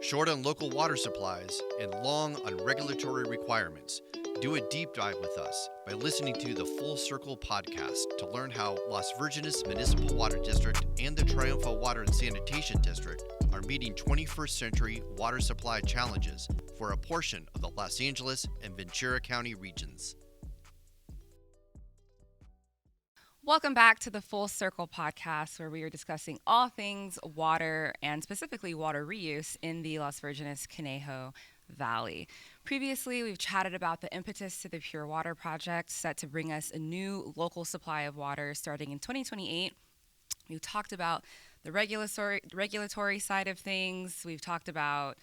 Short on local water supplies and long on regulatory requirements? Do a deep dive with us by listening to the Full Circle podcast to learn how Las Virgenes Municipal Water District and the Triunfo Water and Sanitation District are meeting 21st century water supply challenges for a portion of the Los Angeles and Ventura County regions. Welcome back to the Full Circle podcast, where we are discussing all things water and specifically water reuse in the Las Virgenes Conejo Valley. Previously, we've chatted about the impetus to the Pure Water Project, set to bring us a new local supply of water starting in 2028. We've talked about the regulatory side of things. We've talked about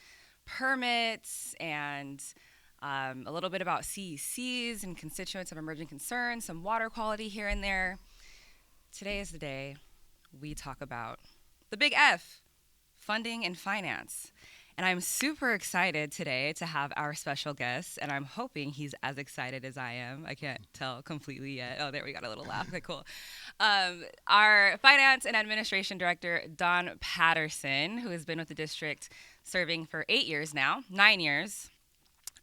permits and a little bit about CECs and constituents of emerging concerns, some water quality here and there. Today is the day we talk about the big F, funding and finance. And I'm super excited today to have our special guest, and I'm hoping he's as excited as I am. I can't tell completely yet. Oh, there we got a little laugh. Okay, cool. Our Finance and Administration Director, Don Patterson, who has been with the district serving for 9 years,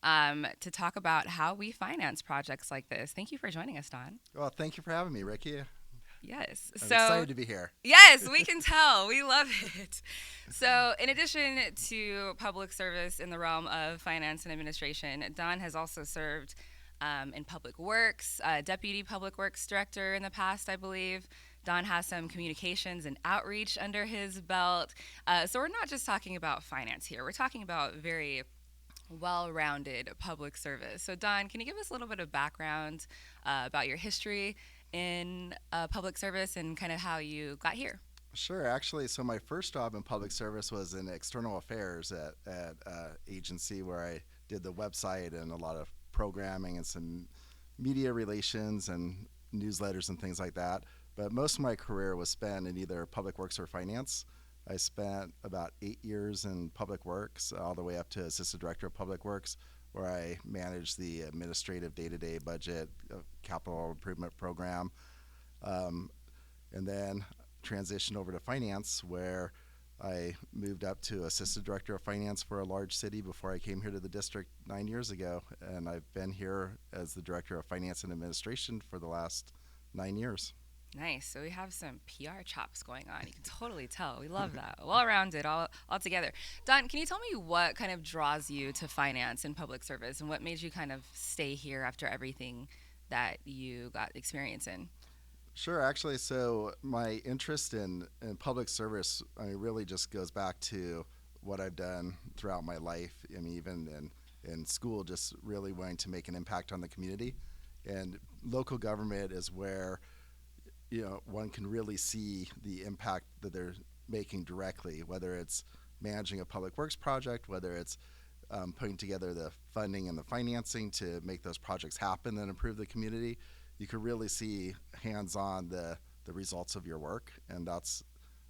to talk about how we finance projects like this. Thank you for joining us, Don. Well, thank you for having me, Riki. Yes. I'm excited to be here. Yes, we can tell. We love it. So in addition to public service in the realm of finance and administration, Don has also served in public works, deputy public works director in the past, I believe. Don has some communications and outreach under his belt. So we're not just talking about finance here. We're talking about very well-rounded public service. So Don, can you give us a little bit of background about your history in public service and kind of how you got here? Sure. Actually, so my first job in public service was in external affairs at agency, where I did the website and a lot of programming and some media relations and newsletters and things like that. But most of my career was spent in either public works or finance. I spent about 8 years in public works, all the way up to assistant director of public works, where I managed the administrative day-to-day budget, capital improvement program, and then transitioned over to finance, where I moved up to assistant director of finance for a large city before I came here to the district 9 years ago. And I've been here as the director of finance and administration for the last 9 years. Nice. So we have some PR chops going on. You can totally tell. We love that. Well-rounded, all together. Don, can you tell me what kind of draws you to finance and public service, and what made you kind of stay here after everything that you got experience in? Sure. Actually, so my interest in public service, really just goes back to what I've done throughout my life. I mean, even in school, just really wanting to make an impact on the community. And local government is where one can really see the impact that they're making directly, whether it's managing a public works project, whether it's putting together the funding and the financing to make those projects happen and improve the community. You can really see hands-on the results of your work, and that's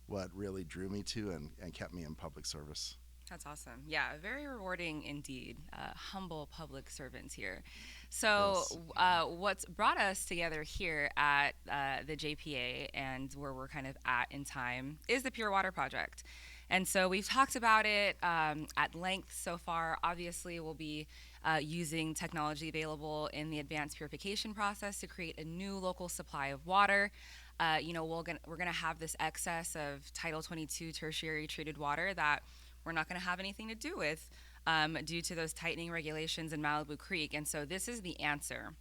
what really drew me to and kept me in public service. That's awesome. Yeah, very rewarding indeed. Humble public servants here. So Yes. What's brought us together here at the JPA, and where we're kind of at in time, is the Pure Water Project. And so we've talked about it at length so far. Obviously, we'll be using technology available in the advanced purification process to create a new local supply of water. We're going to have this excess of Title 22 tertiary treated water that we're not going to have anything to do with due to those tightening regulations in Malibu Creek. And so this is the answer.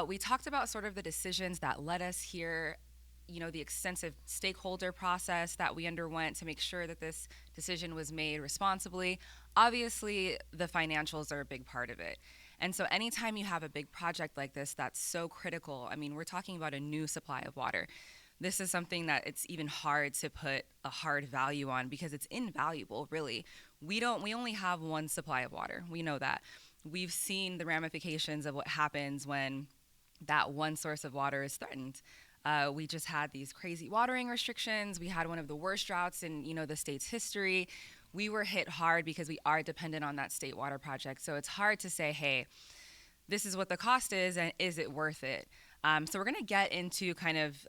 We talked about sort of the decisions that led us here, the extensive stakeholder process that we underwent to make sure that this decision was made responsibly. Obviously, the financials are a big part of it. And so anytime you have a big project like this that's so critical, I mean, we're talking about a new supply of water. This is something that it's even hard to put a hard value on, because it's invaluable, really. We only have one supply of water. We know that. We've seen the ramifications of what happens when that one source of water is threatened. We just had these crazy watering restrictions. We had one of the worst droughts in, the state's history. We were hit hard because we are dependent on that state water project. So it's hard to say, hey, this is what the cost is, and is it worth it? So we're going to get into kind of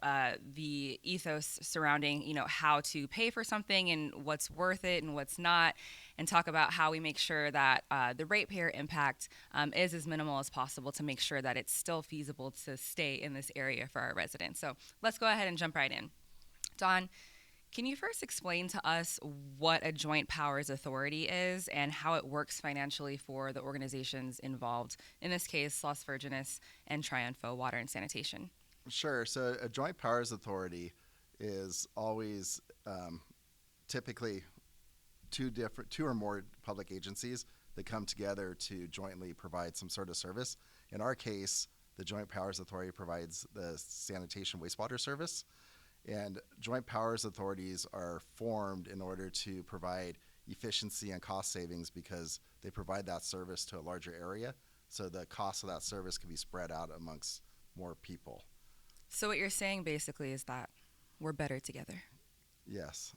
the ethos surrounding, how to pay for something and what's worth it and what's not, and talk about how we make sure that the ratepayer impact is as minimal as possible to make sure that it's still feasible to stay in this area for our residents. So let's go ahead and jump right in. Don, can you first explain to us what a joint powers authority is and how it works financially for the organizations involved, in this case, Las Virgenes and Triunfo Water and Sanitation? Sure. So a joint powers authority is always typically two or more public agencies that come together to jointly provide some sort of service. In our case, the joint powers authority provides the sanitation wastewater service. And joint powers authorities are formed in order to provide efficiency and cost savings because they provide that service to a larger area. So the cost of that service can be spread out amongst more people. So what you're saying basically is that we're better together. Yes.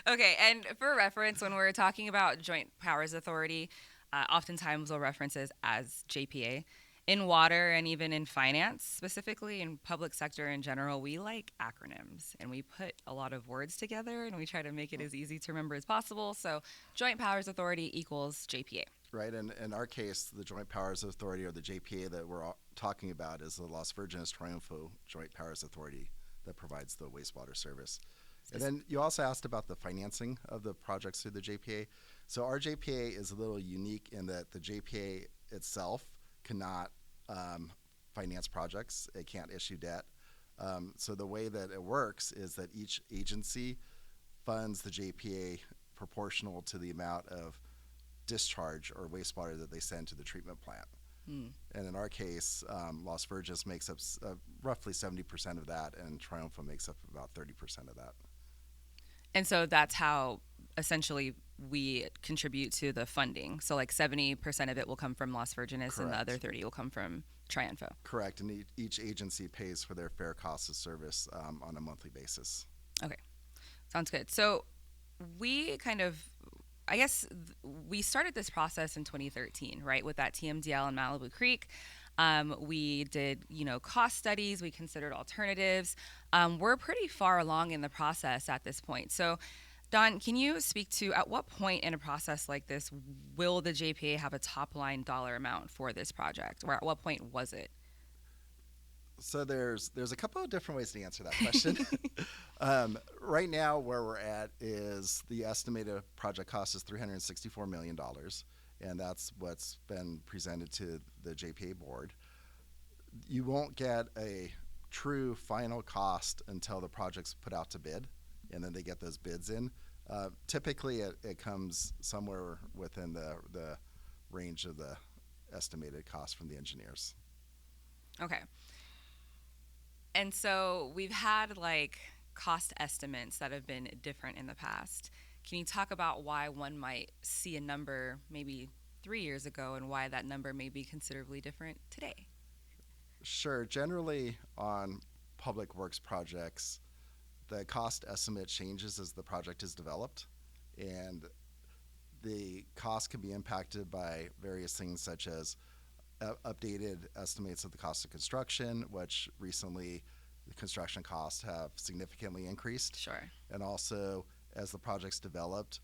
Okay, and for reference, when we're talking about joint powers authority, oftentimes we'll reference it as JPA. In water and even in finance, specifically in public sector in general, we like acronyms and we put a lot of words together and we try to make it as easy to remember as possible. So Joint Powers Authority equals JPA. Right, and in our case, the Joint Powers Authority, or the JPA that we're talking about, is the Las Virgenes Triunfo Joint Powers Authority that provides the wastewater service. And then you also asked about the financing of the projects through the JPA. So our JPA is a little unique in that the JPA itself cannot finance projects. It can't issue debt. So the way that it works is that each agency funds the JPA proportional to the amount of discharge or wastewater that they send to the treatment plant. And in our case, Las Virgenes makes up roughly 70% of that, and Triunfo makes up about 30% of that. And so that's how essentially we contribute to the funding. So like 70% of it will come from Las Virgenes. Correct. And the other 30 will come from Triunfo. Correct. And each agency pays for their fair cost of service on a monthly basis. Okay. Sounds good. So we we started this process in 2013, right, with that TMDL in Malibu Creek. We did, cost studies. We considered alternatives. We're pretty far along in the process at this point. So, Don, can you speak to at what point in a process like this will the JPA have a top-line dollar amount for this project, or at what point was it? So there's a couple of different ways to answer that question. Right now, where we're at is the estimated project cost is $364 million. And that's what's been presented to the JPA board. You won't get a true final cost until the project's put out to bid, and then they get those bids in. Typically, it comes somewhere within the range of the estimated cost from the engineers. Okay. And so we've had cost estimates that have been different in the past. Can you talk about why one might see a number maybe 3 years ago and why that number may be considerably different today? Sure. Generally, on public works projects, the cost estimate changes as the project is developed, and the cost can be impacted by various things such as updated estimates of the cost of construction, which recently the construction costs have significantly increased. Sure. And also, as the project's developed,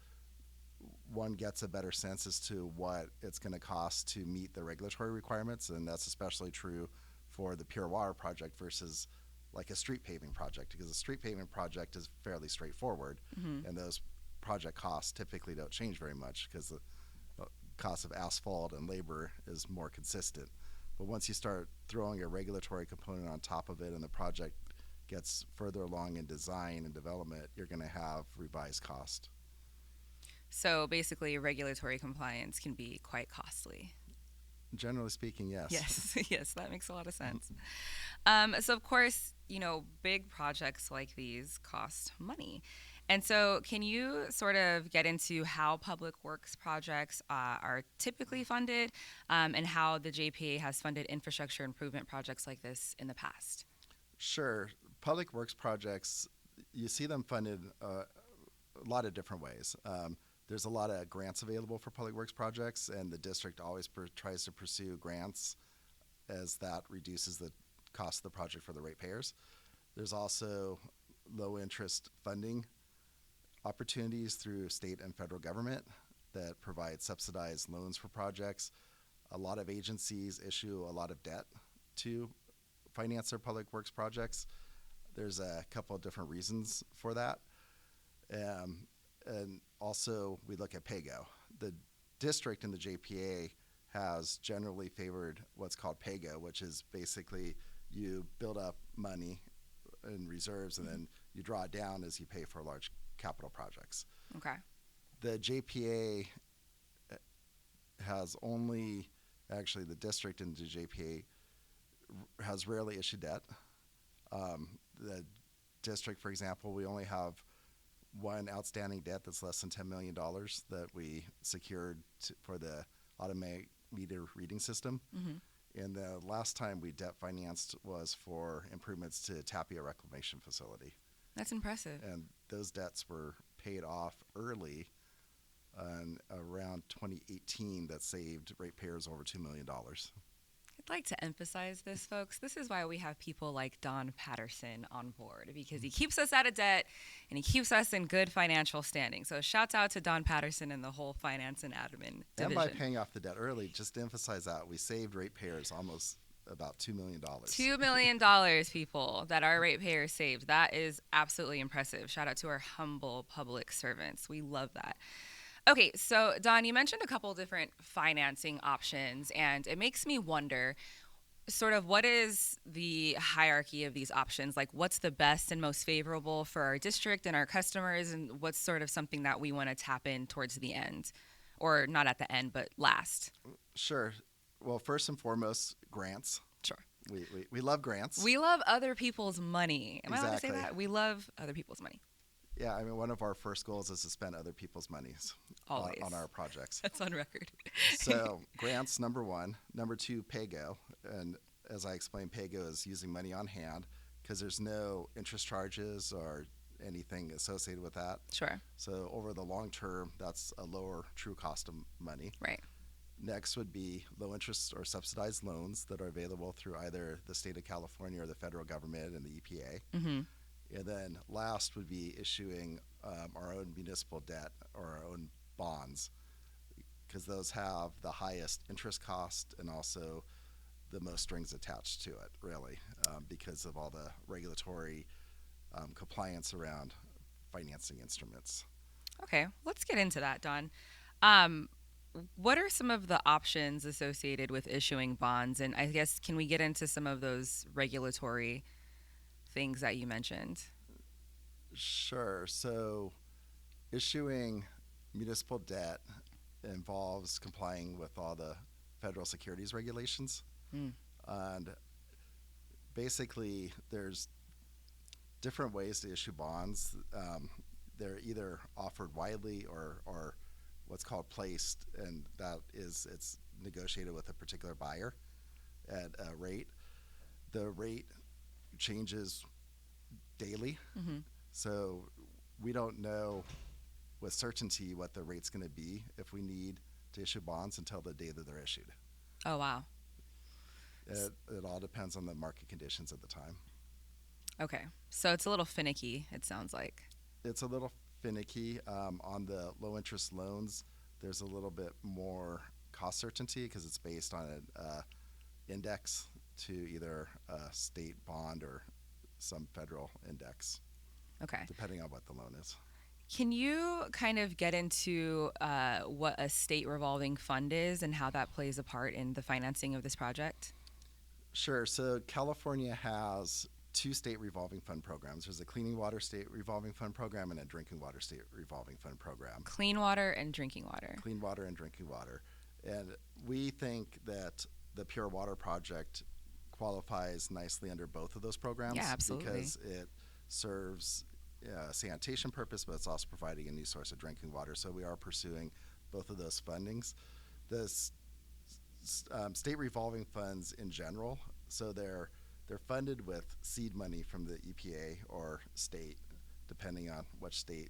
one gets a better sense as to what it's going to cost to meet the regulatory requirements, and that's especially true for the pure water project versus like a street paving project, because a street paving project is fairly straightforward, and those project costs typically don't change very much because the cost of asphalt and labor is more consistent. But once you start throwing a regulatory component on top of it and the project gets further along in design and development, you're going to have revised cost. So basically, regulatory compliance can be quite costly. Generally speaking, yes. Yes, yes, that makes a lot of sense. So of course, big projects like these cost money. And so can you sort of get into how public works projects are typically funded and how the JPA has funded infrastructure improvement projects like this in the past? Sure. Public works projects, you see them funded a lot of different ways. There's a lot of grants available for public works projects, and the district always tries to pursue grants as that reduces the cost of the project for the ratepayers. There's also low interest funding opportunities through state and federal government that provide subsidized loans for projects. A lot of agencies issue a lot of debt to finance their public works projects. There's a couple of different reasons for that. And also we look at PAYGO. The district in the JPA has generally favored what's called PAYGO, which is basically you build up money in reserves and then you draw it down as you pay for large capital projects. Okay. The JPA has only, actually the district in the JPA has rarely issued debt. The district, for example, we only have one outstanding debt that's less than $10 million that we secured for the automatic meter reading system. And the last time we debt financed was for improvements to Tapia Reclamation Facility. That's impressive. And those debts were paid off early around 2018 that saved ratepayers over $2 million. I'd like to emphasize this, folks. This is why we have people like Don Patterson on board, because he keeps us out of debt and he keeps us in good financial standing. So shouts out to Don Patterson and the whole finance and admin division. And by paying off the debt early, just to emphasize that, we saved ratepayers almost about $2 million. $2 million, people, that our ratepayers saved. That is absolutely impressive. Shout out to our humble public servants. We love that. Okay, so Don, you mentioned a couple different financing options, and it makes me wonder sort of what is the hierarchy of these options? Like, what's the best and most favorable for our district and our customers, and what's sort of something that we want to tap in towards the end, or not at the end, but last? Sure. Well, first and foremost, grants. Sure. We love grants. We love other people's money. Am I allowed to say Exactly. that? We love other people's money. Yeah, I mean, one of our first goals is to spend other people's monies on our projects. That's on record. So grants, number one. Number two, PAYGO. And as I explained, PAYGO is using money on hand because there's no interest charges or anything associated with that. Sure. So over the long term, that's a lower true cost of money. Right. Next would be low interest or subsidized loans that are available through either the state of California or the federal government and the EPA. Mm-hmm. And then last would be issuing our own municipal debt or our own bonds, because those have the highest interest cost and also the most strings attached to it, really, because of all the regulatory compliance around financing instruments. Okay, let's get into that, Don. What are some of the options associated with issuing bonds? And I guess, can we get into some of those regulatory things that you mentioned? Sure. So issuing municipal debt involves complying with all the federal securities regulations. And basically, there's different ways to issue bonds. They're either offered widely or what's called placed, and that is, it's negotiated with a particular buyer at a rate. The rate changes daily, so we don't know with certainty what the rate's going to be if we need to issue bonds until the day that they're issued. Oh, wow. It all depends on the market conditions at the time. Okay, so it's a little finicky, it sounds like. It's a little finicky. On the low interest loans, there's a little bit more cost certainty because it's based on an index to either a state bond or some federal index. Okay. Depending on what the loan is. Can you kind of get into what a state revolving fund is and how that plays a part in the financing of this project? Sure. So California has two state revolving fund programs. There's a clean water state revolving fund program and a drinking water state revolving fund program. Clean water and drinking water. Clean water and drinking water. And we think that the Pure Water Project qualifies nicely under both of those programs. Yeah, absolutely. Because it serves a sanitation purpose, but it's also providing a new source of drinking water. So we are pursuing both of those fundings. The state revolving funds in general, so they're funded with seed money from the EPA or state, depending on which state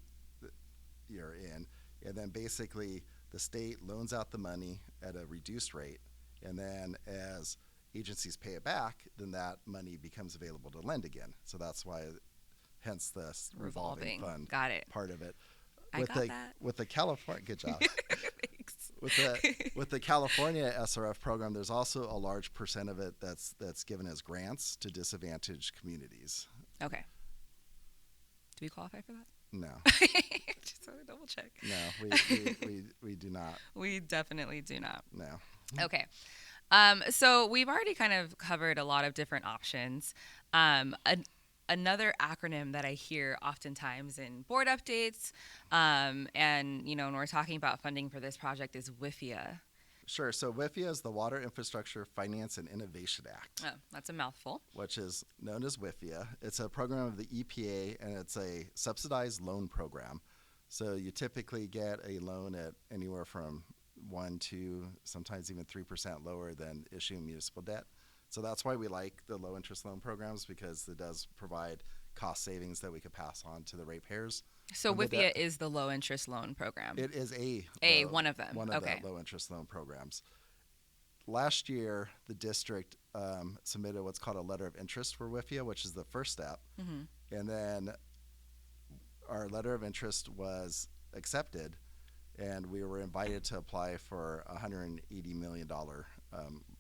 you're in. And then basically the state loans out the money at a reduced rate. And then as agencies pay it back, then that money becomes available to lend again. So that's why, hence the revolving fund Got it. part of it. I got that. With the California, good job. Thanks. With the California SRF program, there's also a large percent of it that's given as grants to disadvantaged communities. Okay. Do we qualify for that? No, Just want to double check. no, we do not. We definitely do not. No. Okay. So we've already kind of covered a lot of different options. Another acronym that I hear oftentimes in board updates, and when we're talking about funding for this project, is WIFIA. Sure. So WIFIA is the Water Infrastructure Finance and Innovation Act. Oh, that's a mouthful. Which is known as WIFIA. It's a program of the EPA, and it's a subsidized loan program. So you typically get a loan at anywhere from 1 to sometimes even 3% lower than issuing municipal debt. So that's why we like the low interest loan programs, because it does provide cost savings that we could pass on to the ratepayers. So WIFIA is the low interest loan program. It is one of them. One of the low interest loan programs. Last year, the district submitted what's called a letter of interest for WIFIA, which is the first step. Mm-hmm. And then our letter of interest was accepted, and we were invited to apply for a $180 million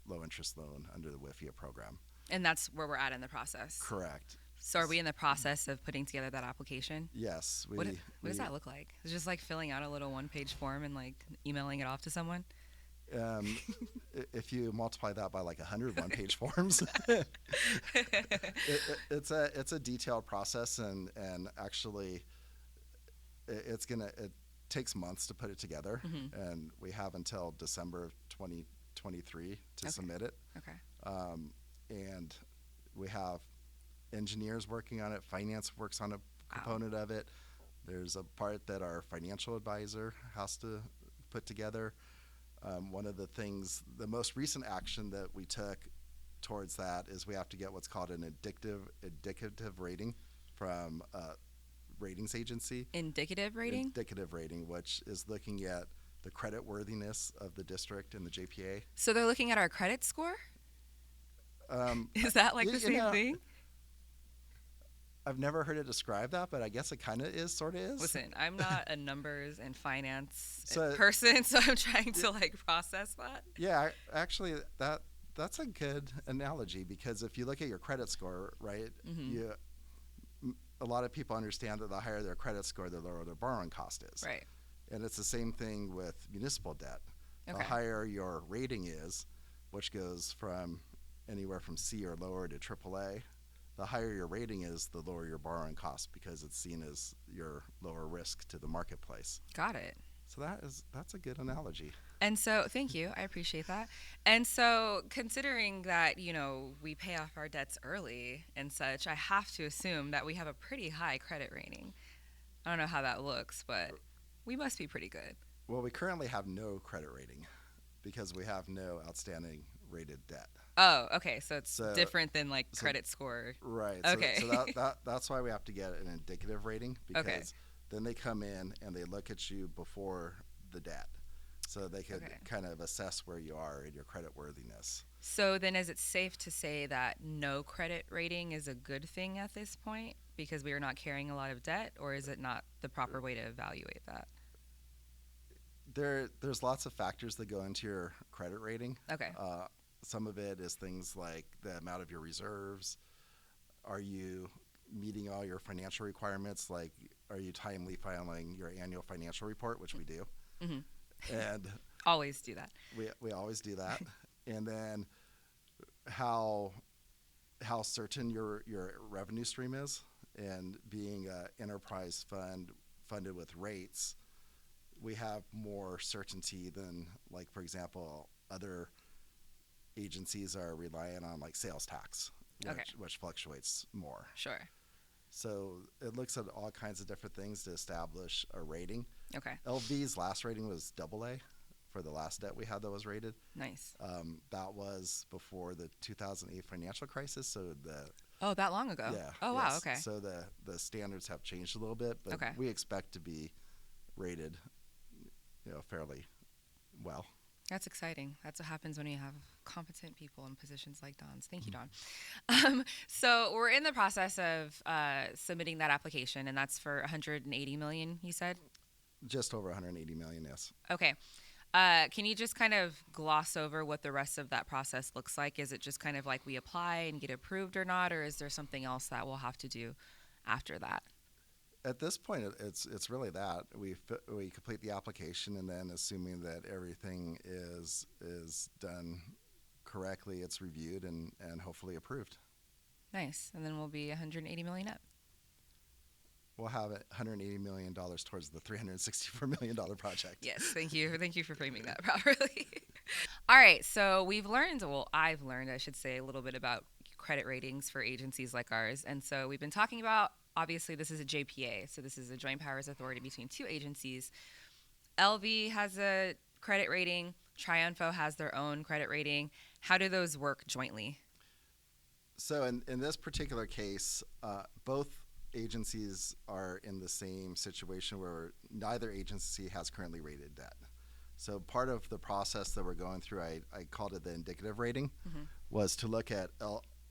low interest loan under the WIFIA program. And that's where we're at in the process. Correct. So are we in the process of putting together that application? Yes. What does that look like? It's just like filling out a little one-page form and like emailing it off to someone? If you multiply that by like 100 one-page forms, it's a detailed process, and actually it takes months to put it together, mm-hmm. and we have until December of 2023 to submit it. Okay. And we have engineers working on it. Finance works on a component of it. There's a part that our financial advisor has to put together. One of the most recent action that we took towards that is we have to get what's called an indicative rating from a ratings agency. Indicative rating? Indicative rating, which is looking at the credit worthiness of the district and the JPA. So they're looking at our credit score? Is that like the same thing? I've never heard it described that, but I guess it kind of sort of is. Listen, I'm not a numbers and finance person, so I'm trying to like process that. Yeah, actually, that's a good analogy, because if you look at your credit score, right, mm-hmm. A lot of people understand that the higher their credit score, the lower their borrowing cost is. Right. And it's the same thing with municipal debt. Okay. The higher your rating is, which goes from anywhere from C or lower to AAA, the higher your rating is, the lower your borrowing cost, because it's seen as your lower risk to the marketplace. Got it. So that's a good analogy. And so, thank you. I appreciate that. And so, considering that, we pay off our debts early and such, I have to assume that we have a pretty high credit rating. I don't know how that looks, but we must be pretty good. Well, we currently have no credit rating because we have no outstanding rated debt. Oh, okay. So it's different than like credit score. Right. Okay. So that's why we have to get an indicative rating, because then they come in and they look at you before the debt. So they could kind of assess where you are in your credit worthiness. So then is it safe to say that no credit rating is a good thing at this point because we are not carrying a lot of debt, or is it not the proper way to evaluate that? There's lots of factors that go into your credit rating. Okay. Some of it is things like the amount of your reserves. Are you meeting all your financial requirements? Like, are you timely filing your annual financial report, which we do? Mm-hmm. And always do that. We always do that. And then how certain your revenue stream is, and being an enterprise fund funded with rates, we have more certainty than, like, for example, other agencies are reliant on like sales tax, which fluctuates more. Sure. So it looks at all kinds of different things to establish a rating. Okay. LV's last rating was AA for the last debt we had that was rated. Nice. That was before the 2008 financial crisis. So that long ago. Yeah. Oh, yes. Wow. Okay. So the standards have changed a little bit, but we expect to be rated, fairly well. That's exciting. That's what happens when you have competent people in positions like Don's. Thank you, Don. So we're in the process of submitting that application, and that's for 180 million, you said? Just over 180 million, yes. Okay. Can you just kind of gloss over what the rest of that process looks like? Is it just kind of like we apply and get approved or not, or is there something else that we'll have to do after that? At this point, it's really that we complete the application, and then assuming that everything is done correctly, it's reviewed and hopefully approved. Nice. And then we'll be 180 million up. We'll have $180 million towards the $364 million project. Yes, thank you. Thank you for framing that properly. All right, so I've learned, I should say, a little bit about credit ratings for agencies like ours. And so we've been talking about, obviously, this is a JPA, so this is a joint powers authority between two agencies. LV has a credit rating. Triunfo has their own credit rating. How do those work jointly? So in this particular case, both agencies are in the same situation where neither agency has currently rated debt. So part of the process that we're going through, I called it the indicative rating, was to look at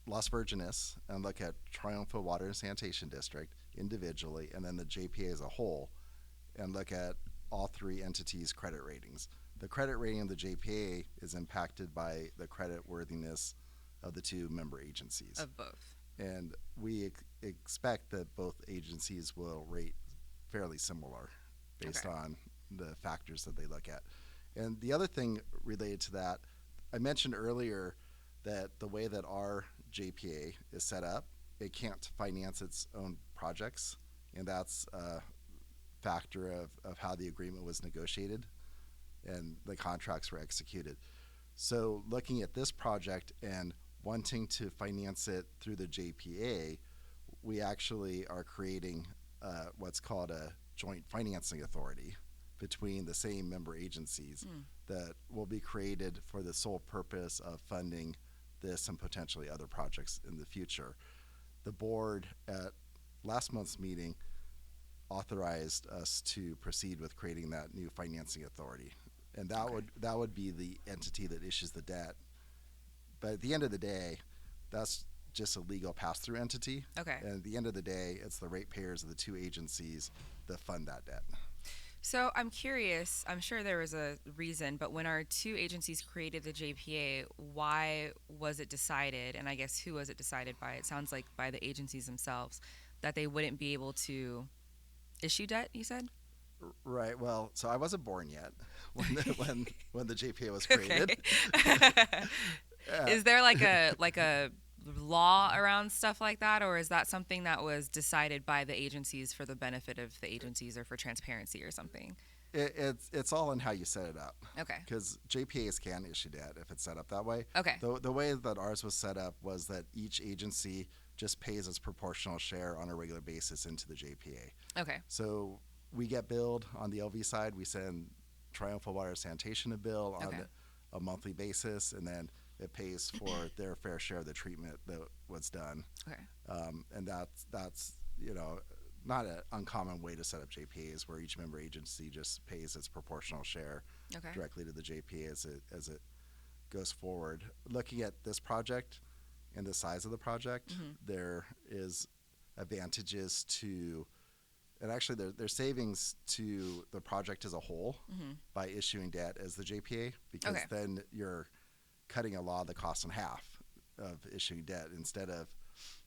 Las Virgenes and look at Triunfo Water and Sanitation District individually, and then the JPA as a whole, and look at all three entities' credit ratings. The credit rating of the JPA is impacted by the credit worthiness of the two member agencies. Of both. And we expect that both agencies will rate fairly similar based on the factors that they look at. And the other thing related to that, I mentioned earlier that the way that our JPA is set up, it can't finance its own projects, and that's a factor of how the agreement was negotiated and the contracts were executed. So looking at this project and wanting to finance it through the JPA, we actually are creating what's called a joint financing authority between the same member agencies that will be created for the sole purpose of funding this and potentially other projects in the future. The board at last month's meeting authorized us to proceed with creating that new financing authority, and that would be the entity that issues the debt. But at the end of the day, that's just a legal pass-through entity. Okay. And at the end of the day, it's the ratepayers of the two agencies that fund that debt. So I'm curious, I'm sure there was a reason, but when our two agencies created the JPA, why was it decided, and I guess who was it decided by? It sounds like by the agencies themselves, that they wouldn't be able to issue debt, you said? Right. Well, so I wasn't born yet when the JPA was created. Is there like a law around stuff like that, or is that something that was decided by the agencies for the benefit of the agencies or for transparency or something? It's all in how you set it up. Okay. Because JPAs can issue debt if it's set up that way. Okay. The way that ours was set up was that each agency just pays its proportional share on a regular basis into the JPA. Okay. So we get billed on the LV side. We send Triunfo Water Sanitation a bill on a monthly basis, and then it pays for their fair share of the treatment that was done. Okay. And that's not an uncommon way to set up JPAs, where each member agency just pays its proportional share directly to the JPA as it goes forward. Looking at this project and the size of the project, there is advantages to, and actually there's savings to the project as a whole by issuing debt as the JPA, because then you're cutting a lot of the costs in half of issuing debt. Instead of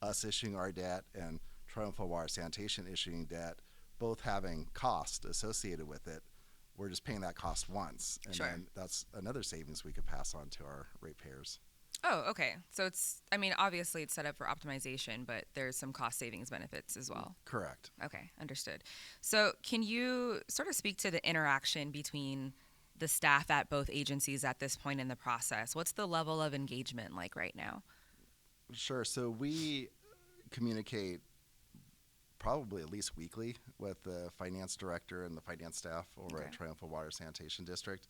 us issuing our debt and Triunfo Water Sanitation issuing debt, both having cost associated with it, we're just paying that cost once. And then that's another savings we could pass on to our ratepayers. Oh, okay. So obviously it's set up for optimization, but there's some cost savings benefits as well. Correct. Okay, understood. So can you sort of speak to the interaction between the staff at both agencies at this point in the process? What's the level of engagement like right now? Sure. So we communicate probably at least weekly with the finance director and the finance staff over at Triunfo Water Sanitation District.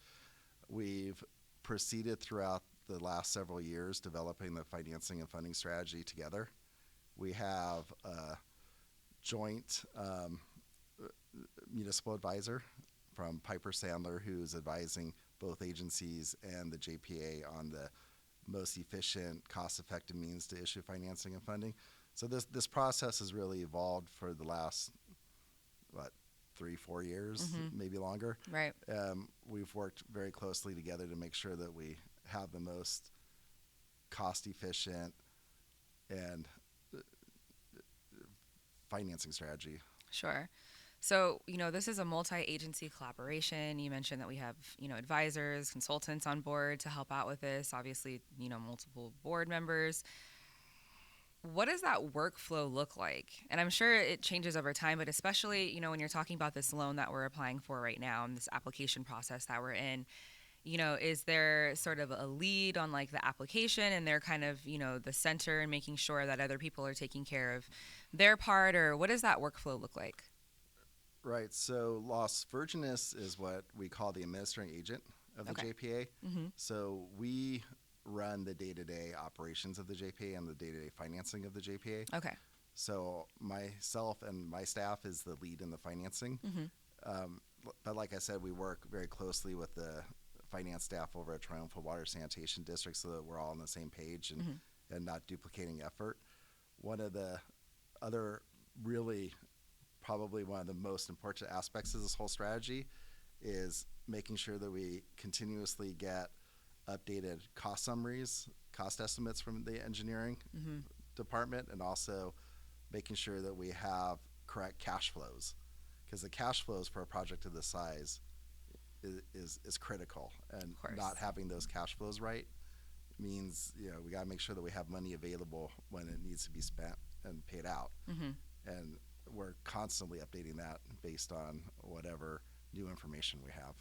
We've proceeded throughout the last several years developing the financing and funding strategy together. We have a joint municipal advisor from Piper Sandler, who's advising both agencies and the JPA on the most efficient, cost-effective means to issue financing and funding. So this process has really evolved for the last, 3-4 years, maybe longer. Right. We've worked very closely together to make sure that we have the most cost-efficient and financing strategy. Sure. So, this is a multi-agency collaboration. You mentioned that we have, advisors, consultants on board to help out with this. Obviously, multiple board members. What does that workflow look like? And I'm sure it changes over time, but especially, when you're talking about this loan that we're applying for right now and this application process that we're in, is there sort of a lead on like the application and they're kind of, the center and making sure that other people are taking care of their part, or what does that workflow look like? Right. So Las Virgenes is what we call the administrating agent of the JPA. So we run the day-to-day operations of the JPA and the day-to-day financing of the JPA. Okay. So myself and my staff is the lead in the financing. But like I said, we work very closely with the finance staff over at Triunfo Water Sanitation District so that we're all on the same page and not duplicating effort. One of the other really probably one of the most important aspects of this whole strategy is making sure that we continuously get updated cost summaries, cost estimates from the engineering department, and also making sure that we have correct cash flows, because the cash flows for a project of this size is critical, and not having those cash flows right means we got to make sure that we have money available when it needs to be spent and paid out. And we're constantly updating that based on whatever new information we have.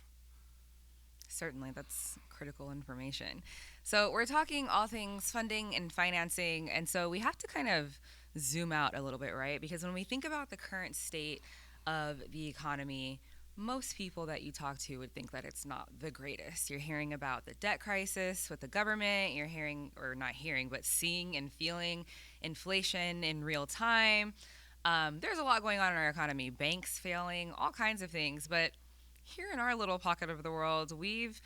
Certainly, that's critical information. So we're talking all things funding and financing, and so we have to kind of zoom out a little bit, right? Because when we think about the current state of the economy, most people that you talk to would think that it's not the greatest. You're hearing about the debt crisis with the government. You're hearing, or not hearing, but seeing and feeling inflation in real time. There's a lot going on in our economy, banks failing, all kinds of things. But here in our little pocket of the world, we've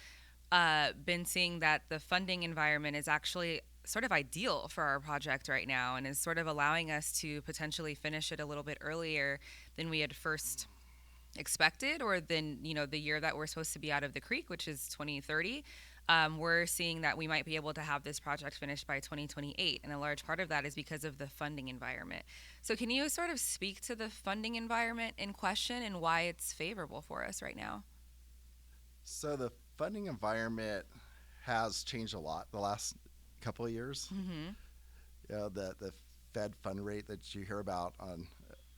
been seeing that the funding environment is actually sort of ideal for our project right now and is sort of allowing us to potentially finish it a little bit earlier than we had first expected, or than the year that we're supposed to be out of the creek, which is 2030. We're seeing that we might be able to have this project finished by 2028, and a large part of that is because of the funding environment. So can you sort of speak to the funding environment in question and why it's favorable for us right now? So the funding environment has changed a lot the last couple of years. The Fed fund rate that you hear about on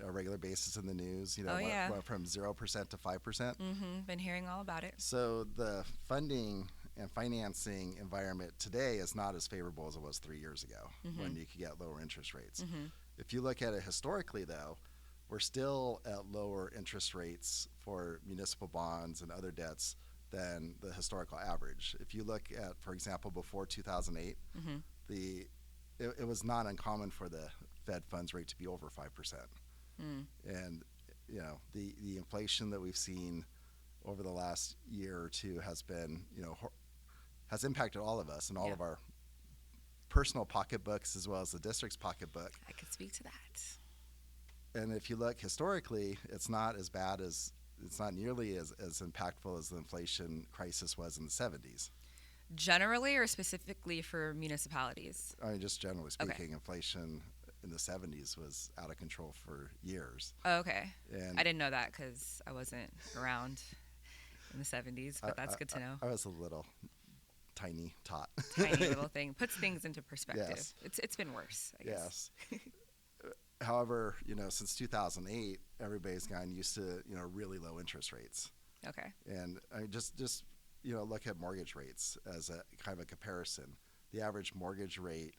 a regular basis in the news, went from 0% to 5%. Been hearing all about it. So the funding and financing environment today is not as favorable as it was 3 years ago when you could get lower interest rates. If you look at it historically, though, we're still at lower interest rates for municipal bonds and other debts than the historical average. If you look at, for example, before 2008, it was not uncommon for the Fed funds rate to be over 5%. And the inflation that we've seen over the last year or two has been has impacted all of us and all of our personal pocketbooks as well as the district's pocketbook. I could speak to that. And if you look historically, it's not as bad as, it's not nearly as impactful as the inflation crisis was in the 70s. Generally, or specifically for municipalities? I mean, just generally speaking, inflation in the 70s was out of control for years. Oh, okay. And I didn't know that because I wasn't around in the 70s, but that's good to know. I was a little tiny tot. Tiny little thing. Puts things into perspective. Yes. It's been worse, I guess. Yes. However, since 2008, everybody's gotten used to, really low interest rates. Okay. And I just look at mortgage rates as a kind of a comparison. The average mortgage rate,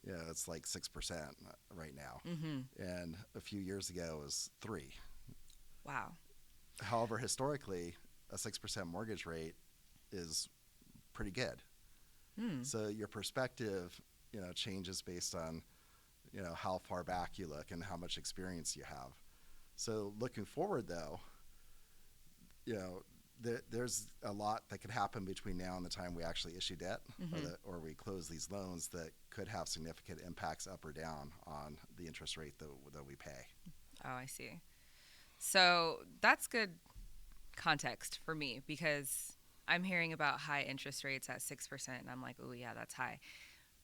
it's like 6% right now. And a few years ago it was 3%. Wow. However, historically, a 6% mortgage rate is pretty good. So your perspective, changes based on, how far back you look and how much experience you have. So looking forward, though, there's a lot that could happen between now and the time we actually issue debt, Mm-hmm. or we close these loans, that could have significant impacts up or down on the interest rate that we pay. Oh, I see. So that's good context for me because I'm hearing about high interest rates at 6%, and I'm like, oh, yeah, that's high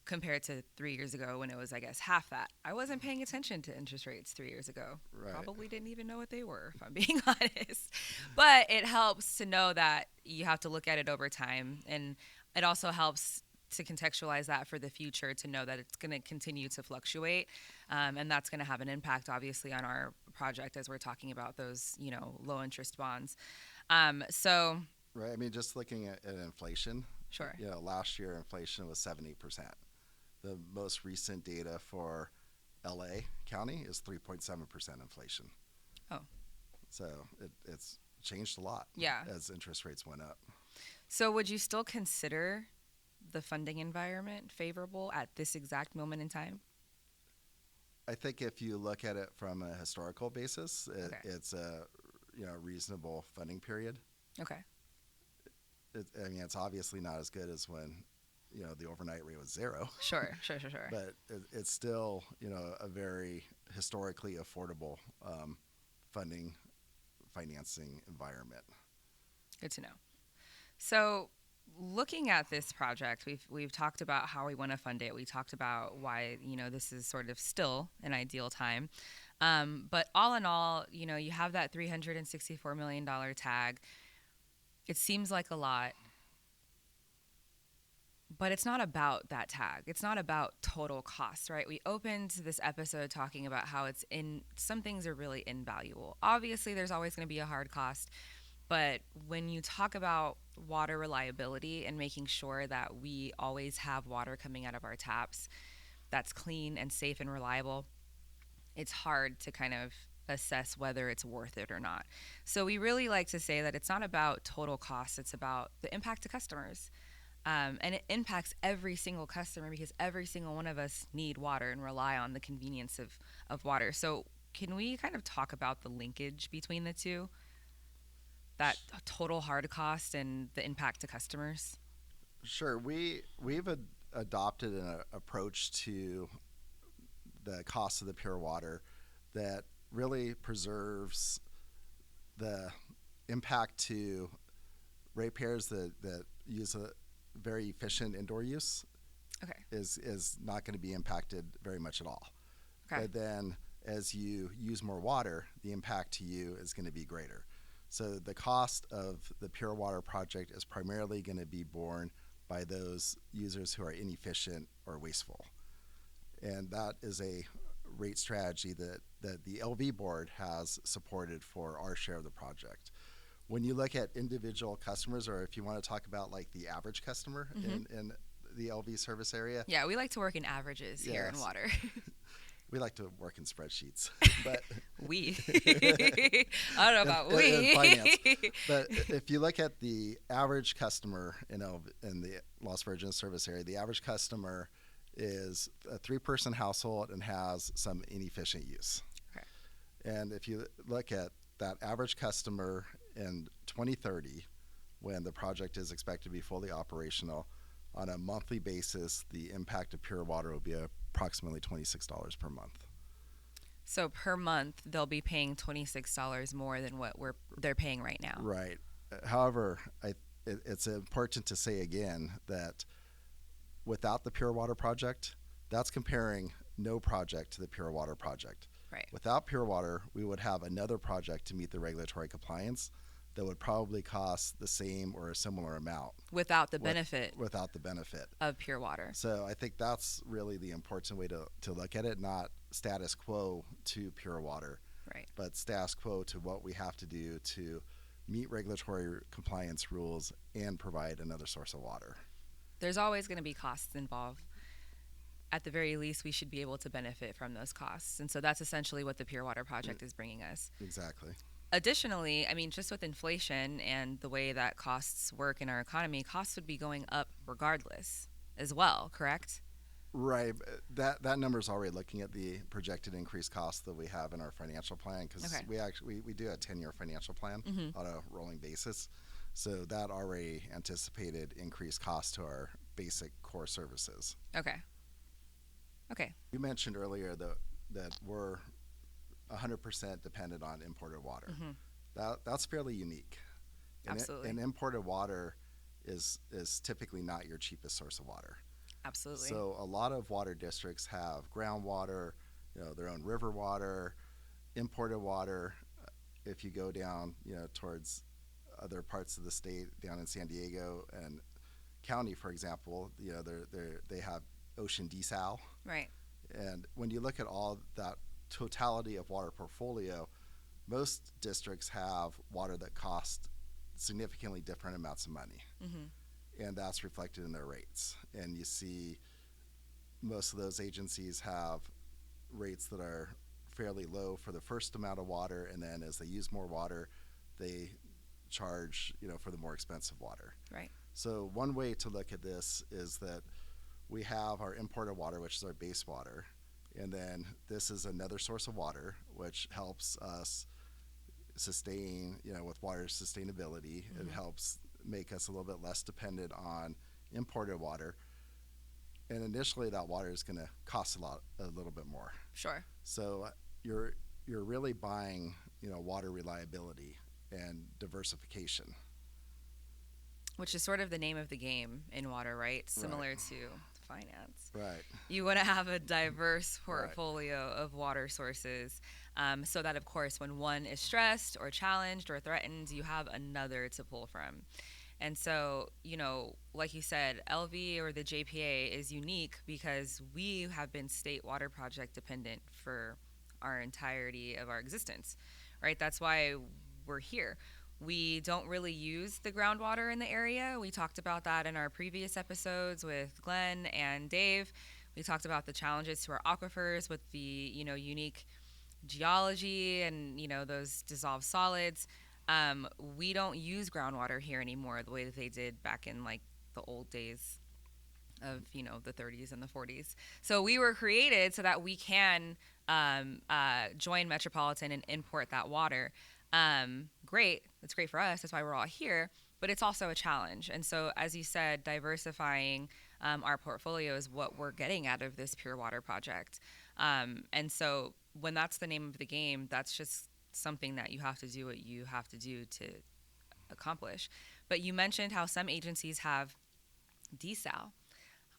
compared to 3 years ago when it was, I guess, half that. I wasn't paying attention to interest rates 3 years ago. Right. Probably didn't even know what they were, if I'm being honest. But it helps to know that you have to look at it over time, and it also helps to contextualize that for the future, to know that it's going to continue to fluctuate, and that's going to have an impact, obviously, on our project as we're talking about those, low interest bonds. So, Right. I mean, just looking at inflation, sure. Last year inflation was 70%. The most recent data for LA County is 3.7% inflation. Oh. So it's changed a lot, Yeah. as interest rates went up. So would you still consider the funding environment favorable at this exact moment in time? I think if you look at it from a historical basis, Okay. it's a reasonable funding period. Okay. It's obviously not as good as when the overnight rate was zero, Sure. but it's still a very historically affordable financing environment. Good to know. So looking at this project, we've talked about how we want to fund it. We talked about why, this is sort of still an ideal time. But all in all, you have that $364 million tag. It seems like a lot, but it's not about that tag. It's not about total cost, right? We opened this episode talking about how some things are really invaluable. Obviously, there's always going to be a hard cost, but when you talk about water reliability and making sure that we always have water coming out of our taps that's clean and safe and reliable, it's hard to kind of assess whether it's worth it or not. So we really like to say that it's not about total cost, it's about the impact to customers. And it impacts every single customer because every single one of us need water and rely on the convenience of water. So can we kind of talk about the linkage between the two? That total hard cost and the impact to customers? Sure. We've adopted an approach to the cost of the pure water that really preserves the impact to ratepayers that use a very efficient indoor use. Okay. Is not going to be impacted very much at all. Okay. But then as you use more water, the impact to you is going to be greater. So the cost of the pure water project is primarily going to be borne by those users who are inefficient or wasteful. And that is a rate strategy that the LV board has supported for our share of the project. When you look at individual customers, or if you want to talk about like the average customer in the LV service area. Yeah, we like to work in averages here in water. We like to work in spreadsheets, but we. I don't know about we. In finance. But if you look at the average customer in the Las Virgenes service area, the average customer is a 3-person household and has some inefficient use. Okay. And if you look at that average customer in 2030, when the project is expected to be fully operational, on a monthly basis, the impact of pure water will be approximately $26 per month. So per month, they'll be paying $26 more than what they're paying right now. Right. However, it's important to say again that without the pure water project, that's comparing no project to the pure water project. Right. Without pure water, we would have another project to meet the regulatory compliance that would probably cost the same or a similar amount. Without the benefit of pure water. So I think that's really the important way to look at it, not status quo to pure water, right? But status quo to what we have to do to meet regulatory compliance rules and provide another source of water. There's always going to be costs involved. At the very least, we should be able to benefit from those costs. And so that's essentially what the Pure Water Project is bringing us. Exactly. Additionally, I mean, just with inflation and the way that costs work in our economy, costs would be going up regardless as well, correct? Right. That number is already looking at the projected increased costs that we have in our financial plan, because we do a 10-year financial plan on a rolling basis. So that already anticipated increased cost to our basic core services. Okay. Okay. You mentioned earlier that we're 100% dependent on imported water. That's fairly unique. Absolutely. And imported water is typically not your cheapest source of water. Absolutely. So a lot of water districts have groundwater, their own river water, imported water. If you go down, towards other parts of the state, down in San Diego and County, for example, they have ocean desal. Right. And when you look at all that totality of water portfolio, most districts have water that cost significantly different amounts of money. And that's reflected in their rates. And you see most of those agencies have rates that are fairly low for the first amount of water, and then as they use more water, they charge, for the more expensive water. Right. So one way to look at this is that we have our imported water, which is our base water, and then this is another source of water, which helps us sustain, with water sustainability. It helps make us a little bit less dependent on imported water. And initially that water is going to cost a little bit more. Sure. So you're really buying, water reliability and diversification. Which is sort of the name of the game in water, right? Similar Right. to finance. Right. You want to have a diverse portfolio of water sources, so that, of course, when one is stressed or challenged or threatened, you have another to pull from. And so, like you said, LV or the JPA is unique because we have been state water project dependent for our entirety of our existence, right? That's why we're here. We don't really use the groundwater in the area. We talked about that in our previous episodes with Glenn and Dave. We talked about the challenges to our aquifers with the, unique geology and, those dissolved solids. We don't use groundwater here anymore the way that they did back in like the old days of, the 30s and the 40s. So we were created so that we can join Metropolitan and import that water. Great. It's great for us. That's why we're all here. But it's also a challenge. And so, as you said, diversifying our portfolio is what we're getting out of this Pure Water project. And so, when that's the name of the game, that's just something that you have to do what you have to do to accomplish. But you mentioned how some agencies have desal.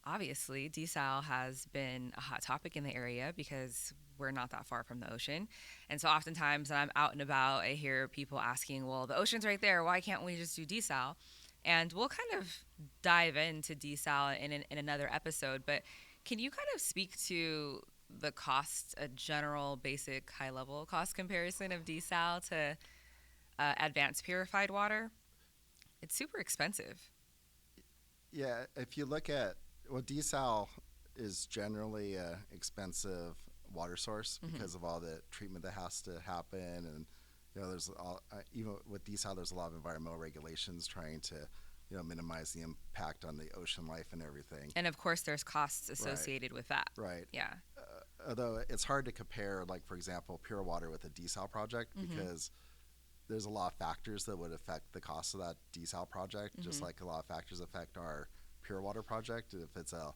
Obviously, desal has been a hot topic in the area because we're not that far from the ocean. And so oftentimes when I'm out and about, I hear people asking, well, the ocean's right there. Why can't we just do desal? And we'll kind of dive into desal in another episode. But can you kind of speak to the cost, a general, basic, high-level cost comparison of desal to advanced purified water? It's super expensive. Yeah, if you look at, desal is generally an expensive water source because of all the treatment that has to happen, and there's even with desal, there's a lot of environmental regulations trying to minimize the impact on the ocean life and everything. And of course, there's costs associated with that. Right. Yeah. Although it's hard to compare, like for example, pure water with a desal project because there's a lot of factors that would affect the cost of that desal project, just like a lot of factors affect our pure water project. If it's a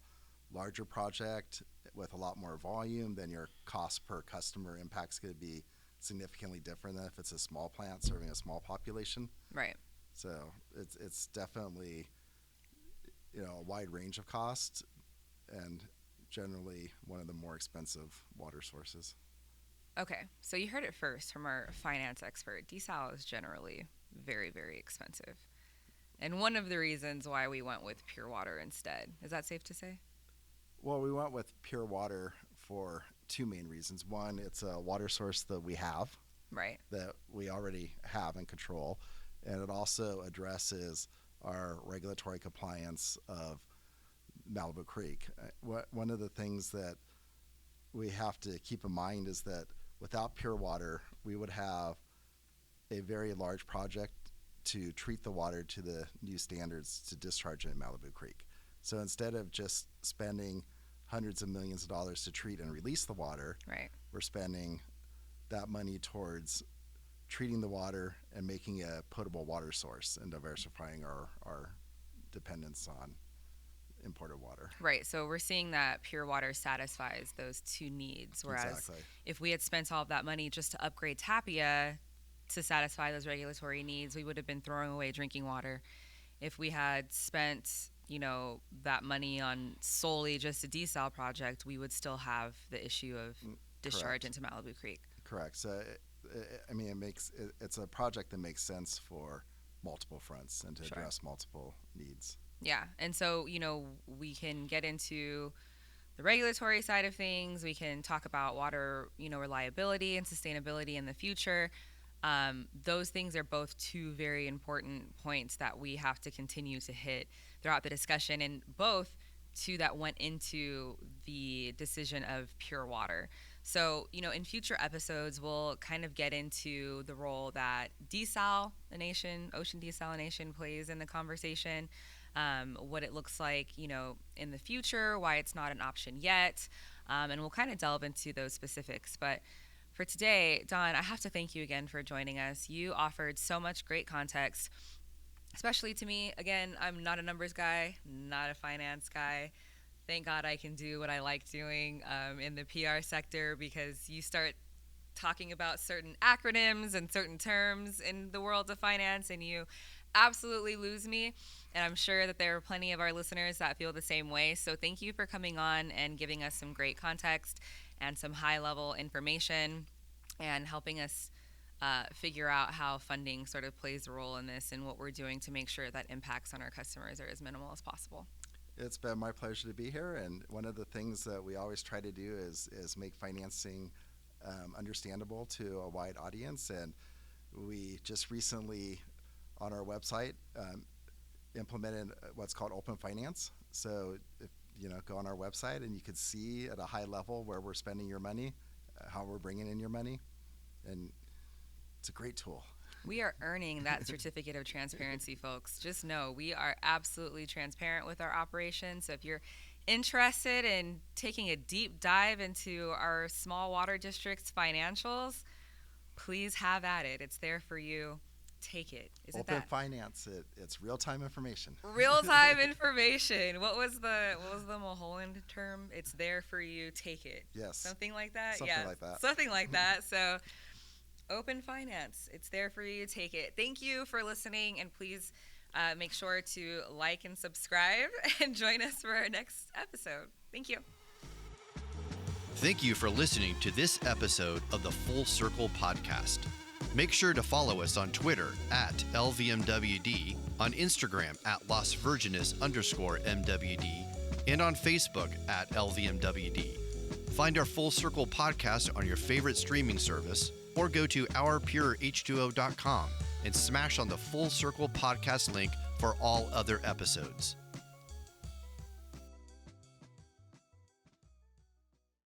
larger project with a lot more volume, then your cost per customer impact's going to be significantly different than if it's a small plant serving a small population. Right. So it's definitely a wide range of costs and generally one of the more expensive water sources. Okay, so you heard it first from our finance expert. Desal is generally very, very expensive. And one of the reasons why we went with pure water instead. Is that safe to say? Well, we went with pure water for two main reasons. One, it's a water source that we have. Right. That we already have and control. And it also addresses our regulatory compliance of Malibu Creek. One of the things that we have to keep in mind is that without pure water, we would have a very large project to treat the water to the new standards to discharge it in Malibu Creek. So instead of just spending hundreds of millions of dollars to treat and release the water, right, we're spending that money towards treating the water and making a potable water source and diversifying our dependence on imported water. Right. So we're seeing that pure water satisfies those two needs. Whereas Exactly. if we had spent all of that money just to upgrade Tapia to satisfy those regulatory needs, we would have been throwing away drinking water. If we had spent, that money on solely just a desal project, we would still have the issue of discharge into Malibu Creek. Correct. So, it's a project that makes sense for multiple fronts and to address multiple needs. Yeah. And so, we can get into the regulatory side of things. We can talk about water, reliability and sustainability in the future. Those things are both two very important points that we have to continue to hit throughout the discussion, and both two that went into the decision of pure water. So, in future episodes, we'll kind of get into the role that desalination, ocean desalination plays in the conversation, what it looks like, in the future, why it's not an option yet, and we'll kind of delve into those specifics. But for today, Don, I have to thank you again for joining us. You offered so much great context, especially to me. Again, I'm not a numbers guy, not a finance guy. Thank God I can do what I like doing in the PR sector, because you start talking about certain acronyms and certain terms in the world of finance and you absolutely lose me. And I'm sure that there are plenty of our listeners that feel the same way. So thank you for coming on and giving us some great context and some high-level information and helping us figure out how funding sort of plays a role in this and what we're doing to make sure that impacts on our customers are as minimal as possible. It's been my pleasure to be here, and one of the things that we always try to do is make financing understandable to a wide audience, and we just recently on our website implemented what's called open finance. So if go on our website and you could see at a high level where we're spending your money, how we're bringing in your money, and it's a great tool. We are earning that certificate of transparency, folks. Just know we are absolutely transparent with our operations. So if you're interested in taking a deep dive into our small water district's financials, please have at it. It's there for you. Take it. Isn't Open that finance? It's real-time information. Real-time information. What was the Mulholland term? It's there for you. Take it. Yes. Something like that. Something like that. Something like that. So, open finance. It's there for you. Take it. Thank you for listening, and please make sure to like and subscribe and join us for our next episode. Thank you. Thank you for listening to this episode of the Full Circle Podcast. Make sure to follow us on Twitter at LVMWD, on Instagram at Las Virgenes_MWD, and on Facebook at LVMWD. Find our Full Circle Podcast on your favorite streaming service, or go to ourpureh2o.com and smash on the Full Circle Podcast link for all other episodes.